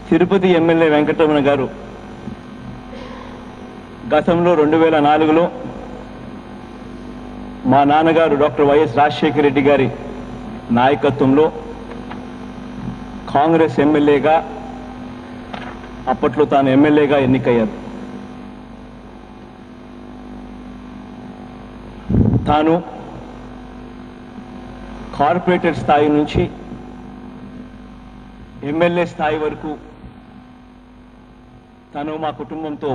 Tirupati MLA Venkataramana గారు గతంలో 2004లో మా నాన్నగారు డాక్టర్ వైఎస్ రాజశేఖర రెడ్డి గారి నాయకత్వంలో కాంగ్రెస్ ఎమ్మెల్యేగా అప్పట్లో తాను ఎమ్మెల్యేగా ఎన్నికయ్యారు. తాను కార్పొరేటర్ స్థాయి నుంచి ఎమ్మెల్యే స్థాయి వరకు తను మా కుటుంబంతో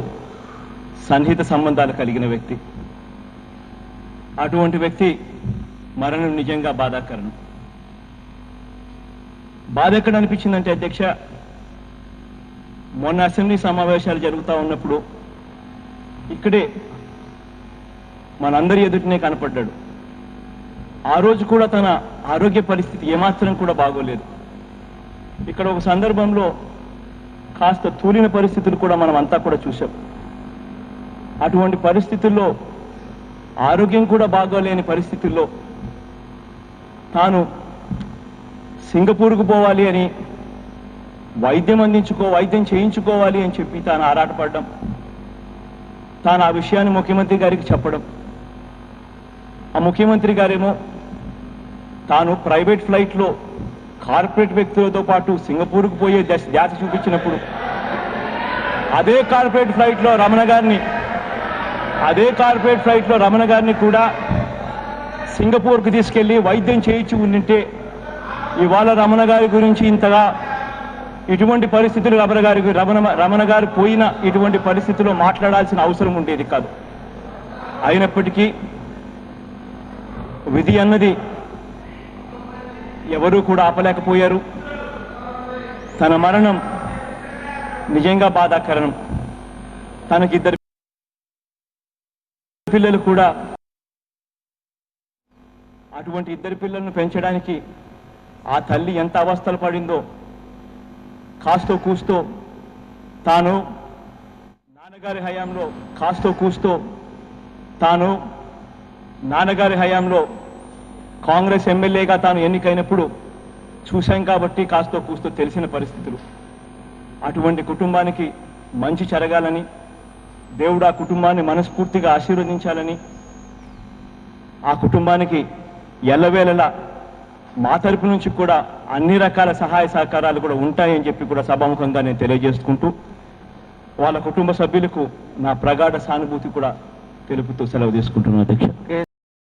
సన్నిహిత సంబంధాలు కలిగిన వ్యక్తి. అటువంటి వ్యక్తి మరణం నిజంగా బాధాకరం. బాధ ఎక్కడ అనిపించిందంటే అధ్యక్ష, మొన్న అసెంబ్లీ సమావేశాలు జరుగుతూ ఉన్నప్పుడు ఇక్కడే మనందరి ఎదుటినే కనపడ్డాడు. ఆ రోజు కూడా తన ఆరోగ్య పరిస్థితి ఏమాత్రం కూడా బాగోలేదు. ఇక్కడ ఒక సందర్భంలో కాస్త తూలిన పరిస్థితులు కూడా మనం అంతా కూడా చూసాం. అటువంటి పరిస్థితుల్లో, ఆరోగ్యం కూడా బాగోలేని పరిస్థితుల్లో తాను సింగపూర్కు పోవాలి అని, వైద్యం చేయించుకోవాలి అని చెప్పి తాను ఆరాటపడడం, తాను ఆ విషయాన్ని ముఖ్యమంత్రి గారికి చెప్పడం, ఆ ముఖ్యమంత్రి గారేమో తాను ప్రైవేట్ ఫ్లైట్లో కార్పొరేట్ వ్యక్తులతో పాటు సింగపూర్కు పోయే ధ్యాస చూపించినప్పుడు అదే కార్పొరేట్ ఫ్లైట్లో రమణ గారిని కూడా సింగపూర్కు తీసుకెళ్లి వైద్యం చేయించి ఉండింటే ఇవాళ రమణ గారి గురించి ఇంతగా ఇటువంటి పరిస్థితులు రమణ గారు పోయిన ఇటువంటి పరిస్థితుల్లో మాట్లాడాల్సిన అవసరం ఉండేది కాదు. అయినప్పటికీ విధి అన్నది ఎవరూ కూడా ఆపలేకపోయారు. తన మరణం నిజంగా బాధాకరం. తనకి ఇద్దరు పిల్లలు కూడా, అటువంటి ఇద్దరు పిల్లలను పెంచడానికి ఆ తల్లి ఎంత అవస్థలు పడిందో కాస్తో కూస్తో తాను నాన్నగారి హయాంలో కాంగ్రెస్ ఎమ్మెల్యేగా తాను ఎన్నికైనప్పుడు చూశాం కాబట్టి కాస్తో కూస్తో తెలిసిన పరిస్థితులు. అటువంటి కుటుంబానికి మంచి జరగాలని, దేవుడు ఆ కుటుంబాన్ని మనస్ఫూర్తిగా ఆశీర్వదించాలని, ఆ కుటుంబానికి ఎల్లవేళలా మా తరపు నుంచి కూడా అన్ని రకాల సహాయ సహకారాలు కూడా ఉంటాయని చెప్పి కూడా సభాముఖంగా నేను తెలియజేసుకుంటూ, వాళ్ళ కుటుంబ సభ్యులకు నా ప్రగాఢ సానుభూతి కూడా తెలుపుతూ సెలవు తీసుకుంటున్నాను అధ్యక్ష.